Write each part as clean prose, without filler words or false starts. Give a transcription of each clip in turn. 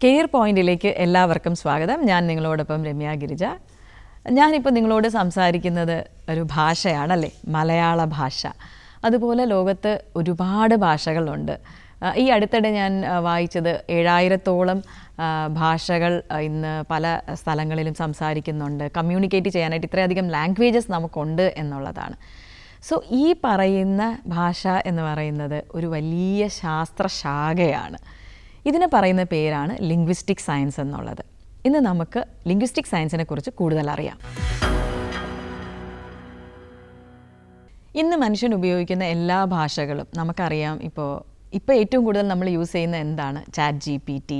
Care പോയിന്റിലേക്ക് എല്ലാവർക്കും സ്വാഗതം. ഞാൻ നിങ്ങളോടൊപ്പം രമ്യ ഗിരിജ. ഞാനിപ്പോൾ നിങ്ങളോട് സംസാരിക്കുന്നത് ഒരു ഭാഷയാണല്ലേ, മലയാള ഭാഷ. അതുപോലെ ലോകത്ത് ഒരുപാട് ഭാഷകളുണ്ട്. ഈ അടുത്തിടെ ഞാൻ വായിച്ചത് 7000-ഓളം ഭാഷകൾ ഇന്ന് പല സ്ഥലങ്ങളിലും സംസാരിക്കുന്നുണ്ട്. കമ്മ്യൂണിക്കേറ്റ് ചെയ്യാനായിട്ട് ഇത്രയധികം ലാംഗ്വേജസ് നമുക്കുണ്ട് എന്നുള്ളതാണ്. സോ ഈ പറയുന്ന ഭാഷ എന്ന് പറയുന്നത് ഒരു വലിയ ശാസ്ത്രശാഖയാണ്. ഇതിനെ പറയുന്ന പേരാണ് ലിംഗ്വിസ്റ്റിക് സയൻസ് എന്നുള്ളത്. ഇന്ന് നമുക്ക് ലിംഗ്വിസ്റ്റിക് സയൻസിനെ കുറിച്ച് കൂടുതൽ അറിയാം. ഇന്ന് മനുഷ്യൻ ഉപയോഗിക്കുന്ന എല്ലാ ഭാഷകളും നമുക്കറിയാം. ഇപ്പോൾ ഏറ്റവും കൂടുതൽ നമ്മൾ യൂസ് ചെയ്യുന്ന എന്താണ്? ChatGPT,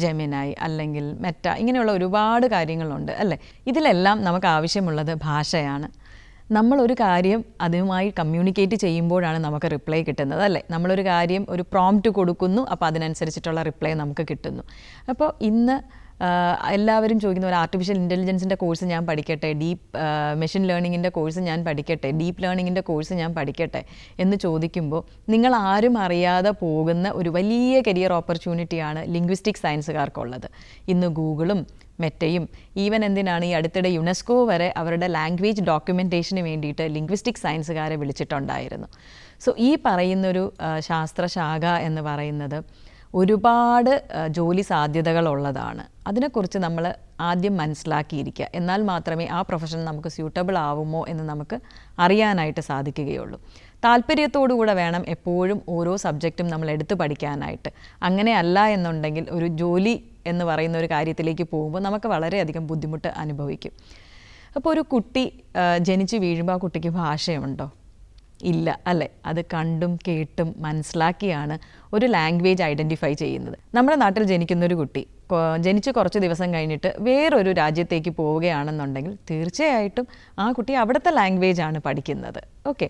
ജെമിനായി അല്ലെങ്കിൽ മെറ്റ, ഇങ്ങനെയുള്ള ഒരുപാട് കാര്യങ്ങളുണ്ട് അല്ലേ. ഇതിലെല്ലാം നമുക്ക് ആവശ്യമുള്ളത് ഭാഷയാണ്. നമ്മളൊരു കാര്യം അതുമായി കമ്മ്യൂണിക്കേറ്റ് ചെയ്യുമ്പോഴാണ് നമുക്ക് റിപ്ലൈ കിട്ടുന്നത് അല്ലേ. നമ്മളൊരു കാര്യം ഒരു പ്രോംപ്റ്റ് കൊടുക്കുന്നു, അപ്പോൾ അതിനനുസരിച്ചിട്ടുള്ള റിപ്ലൈ നമുക്ക് കിട്ടുന്നു. അപ്പോൾ ഇന്ന് എല്ലാവരും ചോദിക്കുന്ന ഒരു ആർട്ടിഫിഷ്യൽ ഇൻ്റലിജൻസിൻ്റെ കോഴ്സ് ഞാൻ പഠിക്കട്ടെ, മെഷീൻ ലേണിങ്ങിൻ്റെ കോഴ്സ് ഞാൻ പഠിക്കട്ടെ, ഡീപ്പ് ലേണിങ്ങിൻ്റെ കോഴ്സ് ഞാൻ പഠിക്കട്ടെ എന്ന് ചോദിക്കുമ്പോൾ നിങ്ങൾ ആരും അറിയാതെ പോകുന്ന ഒരു വലിയ കരിയർ ഓപ്പർച്യൂണിറ്റിയാണ് ലിംഗ്വിസ്റ്റിക് സയൻസുകാർക്കുള്ളത്. ഇന്ന് ഗൂഗിളും മെറ്റയും ഈവൻ എന്തിനാണ് ഈ അടുത്തിടെ യുനെസ്കോ വരെ അവരുടെ ലാംഗ്വേജ് ഡോക്യുമെൻറ്റേഷന് വേണ്ടിയിട്ട് ലിംഗ്വിസ്റ്റിക് സയൻസുകാരെ വിളിച്ചിട്ടുണ്ടായിരുന്നു. സോ ഈ പറയുന്നൊരു ശാസ്ത്രശാഖ എന്ന് പറയുന്നത് ഒരുപാട് ജോലി സാധ്യതകളുള്ളതാണ്. അതിനെക്കുറിച്ച് നമ്മൾ ആദ്യം മനസ്സിലാക്കിയിരിക്കുക. എന്നാൽ മാത്രമേ ആ പ്രൊഫഷൻ നമുക്ക് സ്യൂട്ടബിൾ ആവുമോ എന്ന് നമുക്ക് അറിയാനായിട്ട് സാധിക്കുകയുള്ളൂ. താല്പര്യത്തോടുകൂടെ വേണം എപ്പോഴും ഓരോ സബ്ജക്റ്റും നമ്മൾ എടുത്ത് പഠിക്കാനായിട്ട്. അങ്ങനെ അല്ല എന്നുണ്ടെങ്കിൽ ഒരു ജോലി എന്ന് പറയുന്ന ഒരു കാര്യത്തിലേക്ക് പോകുമ്പോൾ നമുക്ക് വളരെയധികം ബുദ്ധിമുട്ട് അനുഭവിക്കും. അപ്പോൾ ഒരു കുട്ടി ജനിച്ച് വീഴുമ്പോൾ ആ കുട്ടിക്ക് ഭാഷയുണ്ടോ? ഇല്ല അല്ലേ. അത് കണ്ടും കേട്ടും മനസ്സിലാക്കിയാണ് ഒരു ലാംഗ്വേജ് ഐഡൻറ്റിഫൈ ചെയ്യുന്നത്. നമ്മുടെ നാട്ടിൽ ജനിക്കുന്നൊരു കുട്ടി ജനിച്ച് കുറച്ച് ദിവസം കഴിഞ്ഞിട്ട് വേറൊരു രാജ്യത്തേക്ക് പോവുകയാണെന്നുണ്ടെങ്കിൽ തീർച്ചയായിട്ടും ആ കുട്ടി അവിടുത്തെ ലാംഗ്വേജാണ് പഠിക്കുന്നത്. ഓക്കെ.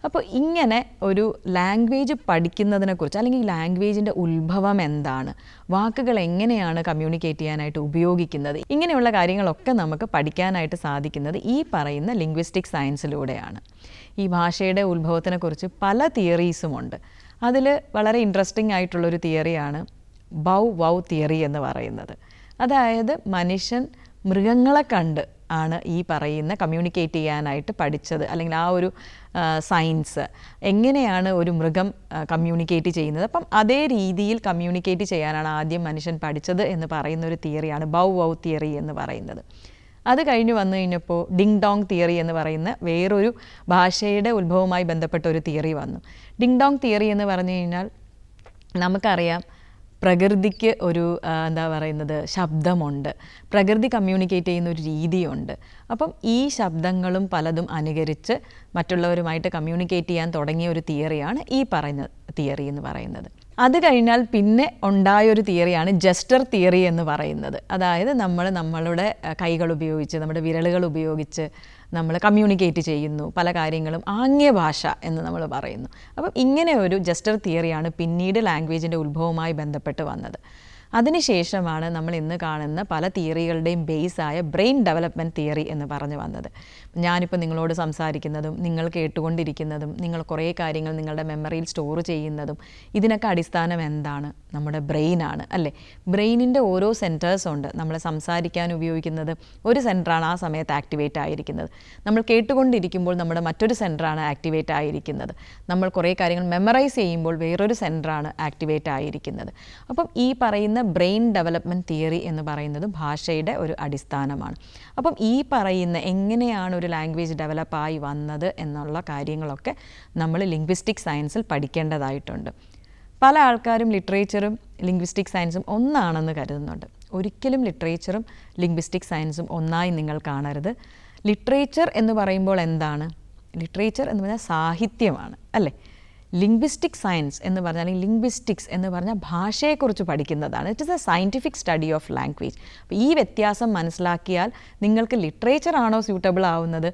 അപ്പോൾ ഇങ്ങനെ ഒരു ലാംഗ്വേജ് പഠിക്കുന്നതിനെക്കുറിച്ച് അല്ലെങ്കിൽ ലാംഗ്വേജിൻ്റെ ഉത്ഭവം എന്താണ്, വാക്കുകൾ എങ്ങനെയാണ് കമ്മ്യൂണിക്കേറ്റ് ചെയ്യാനായിട്ട് ഉപയോഗിക്കുന്നത്, ഇങ്ങനെയുള്ള കാര്യങ്ങളൊക്കെ നമുക്ക് പഠിക്കാനായിട്ട് സാധിക്കുന്നത് ഈ പറയുന്ന ലിംഗ്വിസ്റ്റിക് സയൻസിലൂടെയാണ്. ഈ ഭാഷയുടെ ഉത്ഭവത്തിനെക്കുറിച്ച് പല തിയറീസുമുണ്ട്. അതിൽ വളരെ ഇൻട്രസ്റ്റിംഗ് ആയിട്ടുള്ളൊരു തിയറിയാണ് ബൗ തിയറി എന്ന് പറയുന്നത്. അതായത് മനുഷ്യൻ മൃഗങ്ങളെ കണ്ട് ആണ് ഈ പറയുന്ന കമ്മ്യൂണിക്കേറ്റ് ചെയ്യാനായിട്ട് പഠിച്ചത്. അല്ലെങ്കിൽ ആ ഒരു സയൻസ് എങ്ങനെയാണ് ഒരു മൃഗം കമ്മ്യൂണിക്കേറ്റ് ചെയ്യുന്നത്, അപ്പം അതേ രീതിയിൽ കമ്മ്യൂണിക്കേറ്റ് ചെയ്യാനാണ് ആദ്യം മനുഷ്യൻ പഠിച്ചത് എന്ന് പറയുന്നൊരു തിയറിയാണ് ബൗ തിയറി എന്ന് പറയുന്നത്. അത് കഴിഞ്ഞ് വന്നു കഴിഞ്ഞപ്പോൾ ഡിങ് ഡോങ് തിയറി എന്ന് പറയുന്ന വേറൊരു ഭാഷയുടെ ഉത്ഭവവുമായി ബന്ധപ്പെട്ട ഒരു തിയറി വന്നു. ഡിങ് ഡോങ് തിയറി എന്ന് പറഞ്ഞു കഴിഞ്ഞാൽ നമുക്കറിയാം പ്രകൃതിക്ക് ഒരു ശബ്ദമുണ്ട്, പ്രകൃതി കമ്മ്യൂണിക്കേറ്റ് ചെയ്യുന്ന ഒരു രീതിയുണ്ട്. അപ്പം ഈ ശബ്ദങ്ങളും പലതും അനുകരിച്ച് മറ്റുള്ളവരുമായിട്ട് കമ്മ്യൂണിക്കേറ്റ് ചെയ്യാൻ തുടങ്ങിയ ഒരു തിയറിയാണ് ഈ പറയുന്ന തിയറി എന്ന് പറയുന്നത്. അത് കഴിഞ്ഞാൽ പിന്നെ ഉണ്ടായൊരു തിയറിയാണ് ജസ്റ്റർ തിയറി എന്ന് പറയുന്നത്. അതായത് നമ്മളുടെ കൈകൾ ഉപയോഗിച്ച്, നമ്മുടെ വിരലുകൾ ഉപയോഗിച്ച് നമ്മൾ കമ്മ്യൂണിക്കേറ്റ് ചെയ്യുന്നു പല കാര്യങ്ങളും, ആംഗ്യ ഭാഷ എന്ന് നമ്മൾ പറയുന്നു. അപ്പം ഇങ്ങനെ ഒരു ജസ്റ്റർ തിയറിയാണ് പിന്നീട് ലാംഗ്വേജിൻ്റെ ഉത്ഭവവുമായി ബന്ധപ്പെട്ട് വന്നത്. അതിനുശേഷമാണ് നമ്മൾ ഇന്ന് കാണുന്ന പല തിയറികളുടെയും ബേസായ ബ്രെയിൻ ഡെവലപ്മെൻറ്റ് തിയറി എന്ന് പറഞ്ഞു വന്നത്. ഞാനിപ്പോൾ നിങ്ങളോട് സംസാരിക്കുന്നതും നിങ്ങൾ കേട്ടുകൊണ്ടിരിക്കുന്നതും നിങ്ങൾ കുറേ കാര്യങ്ങൾ നിങ്ങളുടെ മെമ്മറിയിൽ സ്റ്റോർ ചെയ്യുന്നതും ഇതിനൊക്കെ അടിസ്ഥാനം എന്താണ്? നമ്മുടെ ബ്രെയിനാണ് അല്ലേ. ബ്രെയിനിൻ്റെ ഓരോ സെൻറ്റേഴ്സ് ഉണ്ട്. നമ്മൾ സംസാരിക്കാൻ ഉപയോഗിക്കുന്നത് ഒരു സെൻറ്ററാണ് ആ സമയത്ത് ആക്ടിവേറ്റ് ആയിരിക്കുന്നത്. നമ്മൾ കേട്ടുകൊണ്ടിരിക്കുമ്പോൾ നമ്മുടെ മറ്റൊരു സെൻറ്ററാണ് ആക്ടിവേറ്റ് ആയിരിക്കുന്നത്. നമ്മൾ കുറേ കാര്യങ്ങൾ മെമ്മറൈസ് ചെയ്യുമ്പോൾ വേറൊരു സെൻറ്ററാണ് ആക്ടിവേറ്റ് ആയിരിക്കുന്നത്. അപ്പം ഈ പറയുന്ന ബ്രെയിൻ ഡെവലപ്മെൻറ്റ് തിയറി എന്ന് പറയുന്നത് ഭാഷയുടെ ഒരു അടിസ്ഥാനമാണ്. അപ്പം ഈ പറയുന്ന എങ്ങനെയാണ് ഒരു ലാംഗ്വേജ് ഡെവലപ്പായി വന്നത് എന്നുള്ള കാര്യങ്ങളൊക്കെ നമ്മൾ ലിംഗ്വിസ്റ്റിക് സയൻസിൽ പഠിക്കേണ്ടതായിട്ടുണ്ട്. പല ആൾക്കാരും ലിറ്ററേച്ചറും ലിംഗ്വിസ്റ്റിക് സയൻസും ഒന്നാണെന്ന് കരുതുന്നുണ്ട്. ഒരിക്കലും ലിറ്ററേച്ചറും ലിംഗ്വിസ്റ്റിക് സയൻസും ഒന്നായി നിങ്ങൾ കാണരുത്. ലിറ്ററേച്ചർ എന്ന് പറയുമ്പോൾ എന്താണ്? ലിറ്ററേച്ചർ എന്ന് പറഞ്ഞാൽ സാഹിത്യമാണ് അല്ലേ. ലിംഗ്വിസ്റ്റിക് സയൻസ് എന്ന് പറഞ്ഞാൽ, ലിംഗ്വിസ്റ്റിക്സ് എന്ന് പറഞ്ഞാൽ ഭാഷയെക്കുറിച്ച് പഠിക്കുന്നതാണ്. It is A scientific study of language. അപ്പോൾ ഈ വ്യത്യാസം മനസ്സിലാക്കിയാൽ നിങ്ങൾക്ക് ലിറ്ററേച്ചർ ആണോ സ്യൂട്ടബിൾ ആവുന്നത്,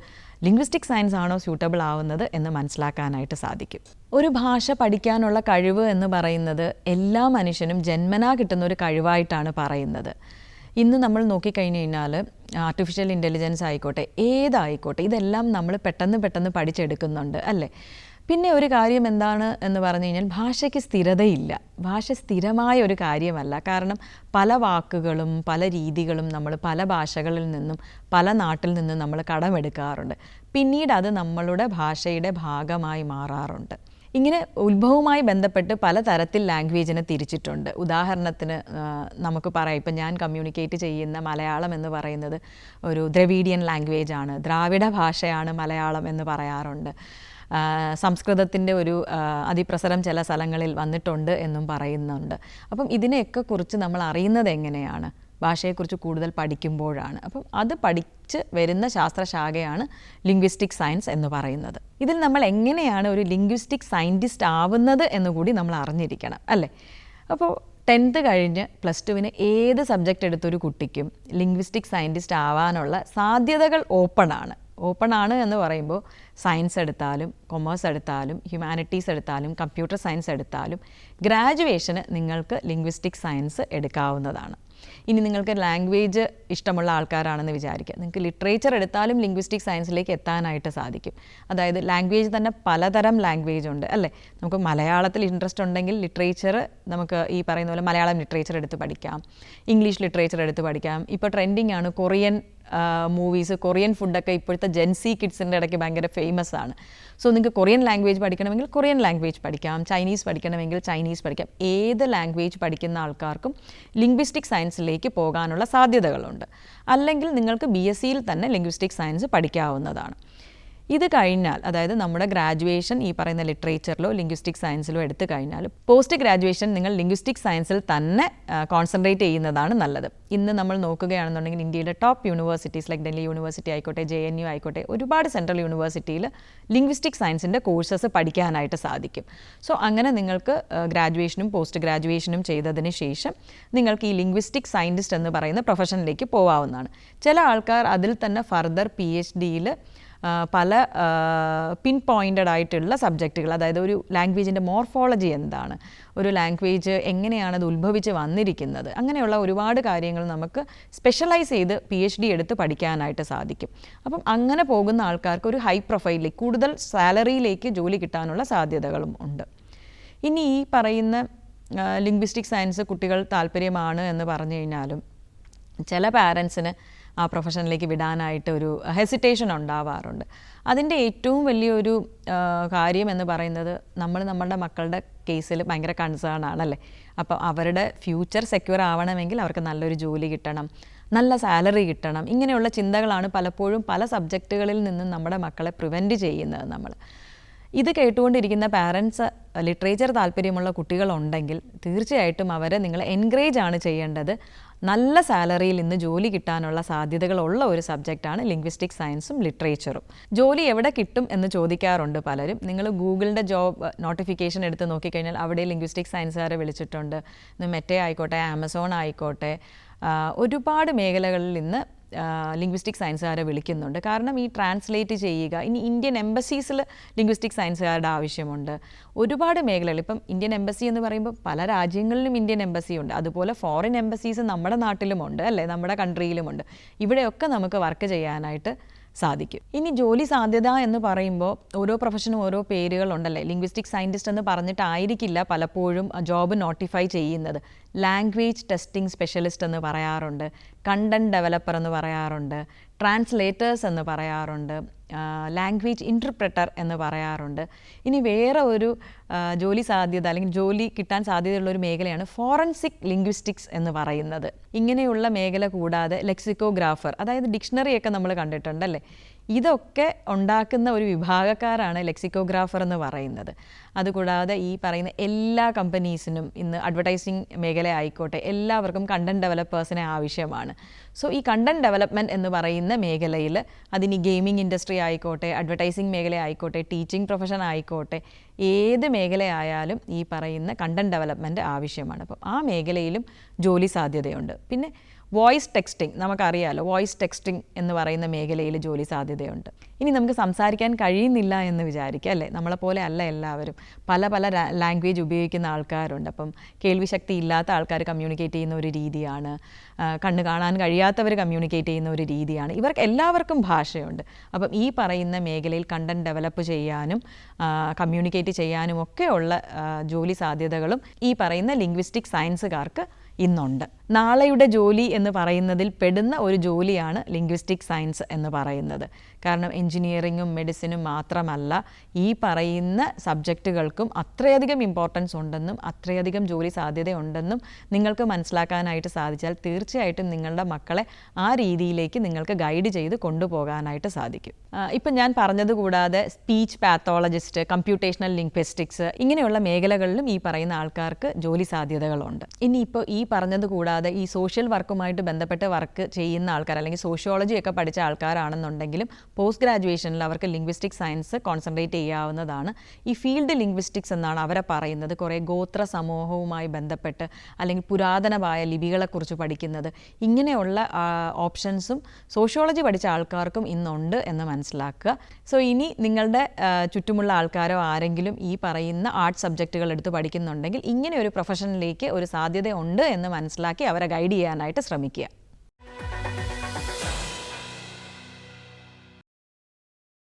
ലിംഗ്വിസ്റ്റിക് സയൻസ് ആണോ സ്യൂട്ടബിൾ ആവുന്നത് എന്ന് മനസ്സിലാക്കാനായിട്ട് സാധിക്കും. ഒരു ഭാഷ പഠിക്കാനുള്ള കഴിവ് എന്ന് പറയുന്നത് എല്ലാ മനുഷ്യനും ജന്മനാ കിട്ടുന്ന ഒരു കഴിവായിട്ടാണ് പറയുന്നത്. ഇന്ന് നമ്മൾ നോക്കിക്കഴിഞ്ഞ് കഴിഞ്ഞാൽ ആർട്ടിഫിഷ്യൽ ഇൻ്റലിജൻസ് ആയിക്കോട്ടെ, ഏതായിക്കോട്ടെ, ഇതെല്ലാം നമ്മൾ പെട്ടെന്ന് പഠിച്ചെടുക്കുന്നുണ്ട് അല്ലേ. പിന്നെ ഒരു കാര്യം എന്താണ് എന്ന് പറഞ്ഞു കഴിഞ്ഞാൽ ഭാഷയ്ക്ക് സ്ഥിരതയില്ല. ഭാഷ സ്ഥിരമായ ഒരു കാര്യമല്ല. കാരണം പല വാക്കുകളും പല രീതികളും നമ്മൾ പല ഭാഷകളിൽ നിന്നും പല നാട്ടിൽ നിന്നും നമ്മൾ കടമെടുക്കാറുണ്ട്. പിന്നീട് അത് നമ്മളുടെ ഭാഷയുടെ ഭാഗമായി മാറാറുണ്ട്. ഇങ്ങനെ ഉത്ഭവവുമായി ബന്ധപ്പെട്ട് പല തരത്തിൽ ലാംഗ്വേജിനെ തിരിച്ചിട്ടുണ്ട്. ഉദാഹരണത്തിന് നമുക്ക് പറയാം, ഇപ്പം ഞാൻ കമ്മ്യൂണിക്കേറ്റ് ചെയ്യുന്ന മലയാളം എന്ന് പറയുന്നത് ഒരു ദ്രവീഡിയൻ ലാംഗ്വേജ് ആണ്, ദ്രാവിഡ ഭാഷയാണ് മലയാളം എന്ന് പറയാറുണ്ട്. സംസ്കൃതത്തിൻ്റെ ഒരു അതിപ്രസരം ചില സ്ഥലങ്ങളിൽ വന്നിട്ടുണ്ട് എന്നും പറയുന്നുണ്ട്. അപ്പം ഇതിനെയൊക്കെ കുറിച്ച് നമ്മൾ അറിയുന്നത് എങ്ങനെയാണ്? ഭാഷയെക്കുറിച്ച് കൂടുതൽ പഠിക്കുമ്പോഴാണ്. അപ്പം അത് പഠിച്ച് വരുന്ന ശാസ്ത്രശാഖയാണ് ലിംഗ്വിസ്റ്റിക് സയൻസ് എന്ന് പറയുന്നത്. ഇതിൽ നമ്മൾ എങ്ങനെയാണ് ഒരു ലിംഗ്വിസ്റ്റിക് സയൻറ്റിസ്റ്റ് ആവുന്നത് എന്നുകൂടി നമ്മൾ അറിഞ്ഞിരിക്കണം, അല്ലേ? അപ്പോൾ 10th കഴിഞ്ഞ് +2 ഏത് സബ്ജക്റ്റ് എടുത്തൊരു കുട്ടിക്കും ലിംഗ്വിസ്റ്റിക് സയൻറ്റിസ്റ്റ് ആവാനുള്ള സാധ്യതകൾ ഓപ്പൺ ആണ് എന്ന് പറയുമ്പോൾ സയൻസ് എടുത്താലും കൊമേഴ്സ് എടുത്താലും ഹ്യൂമാനിറ്റീസ് എടുത്താലും കമ്പ്യൂട്ടർ സയൻസ് എടുത്താലും ഗ്രാജുവേഷന് നിങ്ങൾക്ക് ലിംഗ്വിസ്റ്റിക് സയൻസ് എടുക്കാവുന്നതാണ്. ഇനി നിങ്ങൾക്ക് ലാംഗ്വേജ് ഇഷ്ടമുള്ള ആൾക്കാരാണെന്ന് വിചാരിക്കുക, നിങ്ങൾക്ക് ലിറ്ററേച്ചർ എടുത്താലും ലിംഗ്വിസ്റ്റിക് സയൻസിലേക്ക് എത്താനായിട്ട് സാധിക്കും. അതായത് ലാംഗ്വേജ് തന്നെ പലതരം ലാംഗ്വേജ് ഉണ്ട്, അല്ലേ? നമുക്ക് മലയാളത്തിൽ ഇൻട്രസ്റ്റ് ഉണ്ടെങ്കിൽ ലിറ്ററേച്ചർ നമുക്ക് ഈ പറയുന്ന പോലെ മലയാളം ലിറ്ററേച്ചർ എടുത്ത് പഠിക്കാം, ഇംഗ്ലീഷ് ലിറ്ററേച്ചർ എടുത്ത് പഠിക്കാം. ഇപ്പോൾ ട്രെൻഡിങ് ആണ് കൊറിയൻ മൂവീസ്, കൊറിയൻ ഫുഡൊക്കെ ഇപ്പോഴത്തെ ജെൻസി കിഡ്സിൻ്റെ ഇടയ്ക്ക് ഭയങ്കര ഫേമസ് ആണ്. സോ നിങ്ങൾക്ക് കൊറിയൻ ലാംഗ്വേജ് പഠിക്കണമെങ്കിൽ കൊറിയൻ ലാംഗ്വേജ് പഠിക്കാം, ചൈനീസ് പഠിക്കണമെങ്കിൽ ചൈനീസ് പഠിക്കാം. ഏത് ലാംഗ്വേജ് പഠിക്കുന്ന ആൾക്കാർക്കും ലിംഗ്വിസ്റ്റിക് സയൻസിലേക്ക് പോകാനുള്ള സാധ്യതകളുണ്ട്. അല്ലെങ്കിൽ നിങ്ങൾക്ക് BSc തന്നെ ലിംഗ്വിസ്റ്റിക് സയൻസ് പഠിക്കാവുന്നതാണ്. ഇത് കഴിഞ്ഞാൽ, അതായത് നമ്മുടെ ഗ്രാജുവേഷൻ ഈ പറയുന്ന ലിറ്ററേച്ചറിലോ ലിംഗ്വിസ്റ്റിക് സയൻസിലോ എടുത്തു കഴിഞ്ഞാൽ പോസ്റ്റ് ഗ്രാജുവേഷൻ നിങ്ങൾ ലിംഗ്വിസ്റ്റിക് സയൻസിൽ തന്നെ കോൺസെൻട്രേറ്റ് ചെയ്യുന്നതാണ് നല്ലത്. ഇന്ന് നമ്മൾ നോക്കുകയാണെന്നുണ്ടെങ്കിൽ ഇന്ത്യയിലെ top universities like Delhi university ആയിക്കോട്ടെ, JNU ആയിക്കോട്ടെ, ഒരുപാട് സെൻട്രൽ യൂണിവേഴ്സിറ്റിയിൽ ലിംഗ്വിസ്റ്റിക് സയൻസിൻ്റെ കോഴ്സസ് പഠിക്കാനായിട്ട് സാധിക്കും. സോ അങ്ങനെ നിങ്ങൾക്ക് ഗ്രാജുവേഷനും പോസ്റ്റ് ഗ്രാജുവേഷനും ചെയ്തതിന് ശേഷം നിങ്ങൾക്ക് ഈ ലിംഗ്വിസ്റ്റിക് സയൻറ്റിസ്റ്റ് എന്ന് പറയുന്ന പ്രൊഫഷനിലേക്ക് പോകാവുന്നതാണ്. ചില ആൾക്കാർ അതിൽ തന്നെ ഫർദർ PhD-യിൽ പല പിൻ പോയിൻറ്റഡ് ആയിട്ടുള്ള സബ്ജക്റ്റുകൾ, അതായത് ഒരു ലാംഗ്വേജിൻ്റെ മോർഫോളജി എന്താണ്, ഒരു ലാംഗ്വേജ് എങ്ങനെയാണ് അത് ഉത്ഭവിച്ച് വന്നിരിക്കുന്നത്, അങ്ങനെയുള്ള ഒരുപാട് കാര്യങ്ങൾ നമുക്ക് സ്പെഷ്യലൈസ് ചെയ്ത് PhD എടുത്ത് പഠിക്കാനായിട്ട് സാധിക്കും. അപ്പം അങ്ങനെ പോകുന്ന ആൾക്കാർക്ക് ഒരു ഹൈ പ്രൊഫൈലിലേക്ക്, കൂടുതൽ സാലറിയിലേക്ക് ജോലി കിട്ടാനുള്ള സാധ്യതകളും ഉണ്ട്. ഇനി ഈ പറയുന്ന ലിംഗ്വിസ്റ്റിക് സയൻസ് കുട്ടികൾ താല്പര്യമാണ് എന്ന് പറഞ്ഞു കഴിഞ്ഞാലും ചില പാരൻസിന് ആ പ്രൊഫഷനിലേക്ക് വിടാനായിട്ട് ഒരു ഹെസിറ്റേഷൻ ഉണ്ടാവാറുണ്ട്. അതിൻ്റെ ഏറ്റവും വലിയൊരു കാര്യം എന്ന് പറയുന്നത് നമ്മളുടെ മക്കളുടെ കേസിൽ ഭയങ്കര കൺസേൺ ആണല്ലേ. അപ്പോൾ അവരുടെ ഫ്യൂച്ചർ സെക്യൂർ ആവണമെങ്കിൽ അവർക്ക് നല്ലൊരു ജോലി കിട്ടണം, നല്ല സാലറി കിട്ടണം. ഇങ്ങനെയുള്ള ചിന്തകളാണ് പലപ്പോഴും പല സബ്ജക്റ്റുകളിൽ നിന്നും നമ്മുടെ മക്കളെ പ്രിവെൻറ്റ് ചെയ്യുന്നത്. ഇത് കേട്ടുകൊണ്ടിരിക്കുന്ന പാരൻസ് ലിറ്ററേച്ചർ താല്പര്യമുള്ള കുട്ടികളുണ്ടെങ്കിൽ തീർച്ചയായിട്ടും അവരെ നിങ്ങൾ എൻകറേജ് ആണ് ചെയ്യേണ്ടത്. നല്ല സാലറിയിൽ ഇന്ന് ജോലി കിട്ടാനുള്ള സാധ്യതകളുള്ള ഒരു സബ്ജക്റ്റാണ് ലിംഗ്വിസ്റ്റിക് സയൻസും ലിറ്ററേച്ചറും. ജോലി എവിടെ കിട്ടും എന്ന് ചോദിക്കാറുണ്ട് പലരും. നിങ്ങൾ ഗൂഗിളിൻ്റെ ജോബ് നോട്ടിഫിക്കേഷൻ എടുത്ത് നോക്കിക്കഴിഞ്ഞാൽ അവിടെ ലിംഗ്വിസ്റ്റിക് സയൻസുകാരെ വിളിച്ചിട്ടുണ്ട്. മെറ്റ ആയിക്കോട്ടെ, ആമസോൺ ആയിക്കോട്ടെ, ഒരുപാട് മേഖലകളിൽ ഇന്ന് ലിംഗ്വിസ്റ്റിക് സയൻസുകാരെ വിളിക്കുന്നുണ്ട്. കാരണം ഈ ട്രാൻസ്ലേറ്റ് ചെയ്യുക, ഇനി ഇന്ത്യൻ എംബസീസിൽ ലിംഗ്വിസ്റ്റിക് സയൻസുകാരുടെ ആവശ്യമുണ്ട്. ഒരുപാട് മേഖലകൾ, ഇപ്പം ഇന്ത്യൻ എംബസി എന്ന് പറയുമ്പോൾ പല രാജ്യങ്ങളിലും ഇന്ത്യൻ എംബസി ഉണ്ട്, അതുപോലെ ഫോറിൻ എംബസീസ് നമ്മുടെ നാട്ടിലുമുണ്ട്, അല്ലേ, നമ്മുടെ കൺട്രിയിലുമുണ്ട്. ഇവിടെയൊക്കെ നമുക്ക് വർക്ക് ചെയ്യാനായിട്ട് സാധിക്കും. ഇനി ജോലി സാധ്യത എന്ന് പറയുമ്പോൾ ഓരോ പ്രൊഫഷനും ഓരോ പേരുകളുണ്ടല്ലേ. ലിംഗ്വിസ്റ്റിക് സയൻറ്റിസ്റ്റ് എന്ന് പറഞ്ഞിട്ടായിരിക്കില്ല പലപ്പോഴും ജോബ് നോട്ടിഫൈ ചെയ്യുന്നത്. ലാംഗ്വേജ് ടെസ്റ്റിംഗ് സ്പെഷ്യലിസ്റ്റ് എന്ന് പറയാറുണ്ട്, കണ്ടൻറ് ഡെവലപ്പർ എന്ന് പറയാറുണ്ട്, ട്രാൻസ്ലേറ്റേഴ്സ് എന്ന് പറയാറുണ്ട്, ലാംഗ്വേജ് ഇൻ്റർപ്രറ്റർ എന്ന് പറയാറുണ്ട്. ഇനി വേറെ ഒരു ജോലി സാധ്യത അല്ലെങ്കിൽ ജോലി കിട്ടാൻ സാധ്യതയുള്ള ഒരു മേഖലയാണ് ഫോറൻസിക് ലിംഗ്വിസ്റ്റിക്സ് എന്ന് പറയുന്നത്. ഇങ്ങനെയുള്ള മേഖല കൂടാതെ ലെക്സിക്കോഗ്രാഫർ, അതായത് ഡിക്ഷണറിയൊക്കെ നമ്മൾ കണ്ടിട്ടുണ്ടല്ലേ, ഇതൊക്കെ ഉണ്ടാക്കുന്ന ഒരു വിഭാഗക്കാരാണ് ലെക്സിക്കോഗ്രാഫർ എന്ന് പറയുന്നത്. അതുകൂടാതെ ഈ പറയുന്ന എല്ലാ കമ്പനീസിനും ഇന്ന് അഡ്വർടൈസിങ് മേഖല ആയിക്കോട്ടെ എല്ലാവർക്കും കണ്ടൻറ് ഡെവലപ്പേഴ്സിനെ ആവശ്യമാണ്. സോ ഈ കണ്ടൻറ് ഡെവലപ്മെൻറ്റ് എന്ന് പറയുന്ന മേഖലയിൽ അതിന് ഗെയിമിംഗ് ഇൻഡസ്ട്രി ആയിക്കോട്ടെ, അഡ്വർടൈസിങ് മേഖല ആയിക്കോട്ടെ, ടീച്ചിങ് പ്രൊഫഷൻ ആയിക്കോട്ടെ, ഏത് മേഖലയായാലും ഈ പറയുന്ന കണ്ടൻറ് ഡെവലപ്മെൻറ്റ് ആവശ്യമാണ്. അപ്പം ആ മേഖലയിലും ജോലി സാധ്യതയുണ്ട്. പിന്നെ വോയിസ് ടെക്സ്റ്റിംഗ് നമുക്കറിയാമല്ലോ, വോയിസ് ടെക്സ്റ്റിംഗ് എന്ന് പറയുന്ന മേഖലയിൽ ജോലി സാധ്യതയുണ്ട്. ഇനി നമുക്ക് സംസാരിക്കാൻ കഴിയുന്നില്ല എന്ന് വിചാരിക്കുക, അല്ലേ? നമ്മളെപ്പോലെ അല്ല എല്ലാവരും, പല പല ലാംഗ്വേജ് ഉപയോഗിക്കുന്ന ആൾക്കാരുണ്ട്. അപ്പം കേൾവിശക്തി ഇല്ലാത്ത ആൾക്കാർ കമ്മ്യൂണിക്കേറ്റ് ചെയ്യുന്ന ഒരു രീതിയാണ്, കണ്ണ് കാണാൻ കഴിയാത്തവർ കമ്മ്യൂണിക്കേറ്റ് ചെയ്യുന്ന ഒരു രീതിയാണ്. ഇവർക്ക് എല്ലാവർക്കും ഭാഷയുണ്ട്. അപ്പം ഈ പറയുന്ന മേഖലയിൽ കണ്ടന്റ് ഡെവലപ്പ് ചെയ്യാനും കമ്മ്യൂണിക്കേറ്റ് ചെയ്യാനും ഒക്കെയുള്ള ജോലി സാധ്യതകളും ഈ പറയുന്ന ലിംഗ്വിസ്റ്റിക് സയൻസുകാർക്ക് ഇന്നുണ്ട്. നാളെയുടെ ജോലി എന്ന് പറയുന്നതിൽ പെടുന്ന ഒരു ജോലിയാണ് ലിംഗ്വിസ്റ്റിക് സയൻസ് എന്ന് പറയുന്നത്. കാരണം എൻജിനീയറിങ്ങും മെഡിസിനും മാത്രമല്ല, ഈ പറയുന്ന സബ്ജക്റ്റുകൾക്കും അത്രയധികം ഇമ്പോർട്ടൻസ് ഉണ്ടെന്നും അത്രയധികം ജോലി സാധ്യതയുണ്ടെന്നും നിങ്ങൾക്ക് മനസ്സിലാക്കാനായിട്ട് സാധിച്ചാൽ തീർച്ചയായിട്ടും നിങ്ങളുടെ മക്കളെ ആ രീതിയിലേക്ക് നിങ്ങൾക്ക് ഗൈഡ് ചെയ്ത് കൊണ്ടുപോകാനായിട്ട് സാധിക്കും. ഇപ്പം ഞാൻ പറഞ്ഞത് കൂടാതെ സ്പീച്ച് പാത്തോളജിസ്റ്റ്, കമ്പ്യൂട്ടേഷണൽ ലിംഗ്വിസ്റ്റിക്സ് ഇങ്ങനെയുള്ള മേഖലകളിലും ഈ പറയുന്ന ആൾക്കാർക്ക് ജോലി സാധ്യതകളുണ്ട്. ഇനിയിപ്പോൾ ഈ പറഞ്ഞത് കൂടാതെ ഈ സോഷ്യൽ വർക്കുമായിട്ട് ബന്ധപ്പെട്ട് വർക്ക് ചെയ്യുന്ന ആൾക്കാർ അല്ലെങ്കിൽ സോഷ്യോളജി ഒക്കെ പഠിച്ച ആൾക്കാരാണെന്നുണ്ടെങ്കിലും പോസ്റ്റ് ഗ്രാജുവേഷനിൽ അവർക്ക് ലിംഗ്വിസ്റ്റിക് സയൻസ് കോൺസെൻട്രേറ്റ് ചെയ്യാവുന്നതാണ്. ഈ ഫീൽഡ് ലിംഗ്വിസ്റ്റിക്സ് എന്നാണ് അവരെ പറയുന്നത്. കുറേ ഗോത്ര സമൂഹവുമായി ബന്ധപ്പെട്ട് അല്ലെങ്കിൽ പുരാതനമായ ലിപികളെക്കുറിച്ച് പഠിക്കുന്നത്, ഇങ്ങനെയുള്ള ഓപ്ഷൻസും സോഷ്യോളജി പഠിച്ച ആൾക്കാർക്കും ഇന്നുണ്ട് എന്ന് മനസ്സിലാക്കുക. സോ ഇനി നിങ്ങളുടെ ചുറ്റുമുള്ള ആൾക്കാരോ ആരെങ്കിലും ഈ പറയുന്ന ആർട്സ് സബ്ജക്റ്റുകൾ എടുത്ത് പഠിക്കുന്നുണ്ടെങ്കിൽ ഇങ്ങനെ ഒരു പ്രൊഫഷനിലേക്ക് ഒരു സാധ്യത ഉണ്ട് എന്ന് മനസ്സിലാക്കി അവരെ ഗൈഡ് ചെയ്യാനായിട്ട് ശ്രമിക്കുക.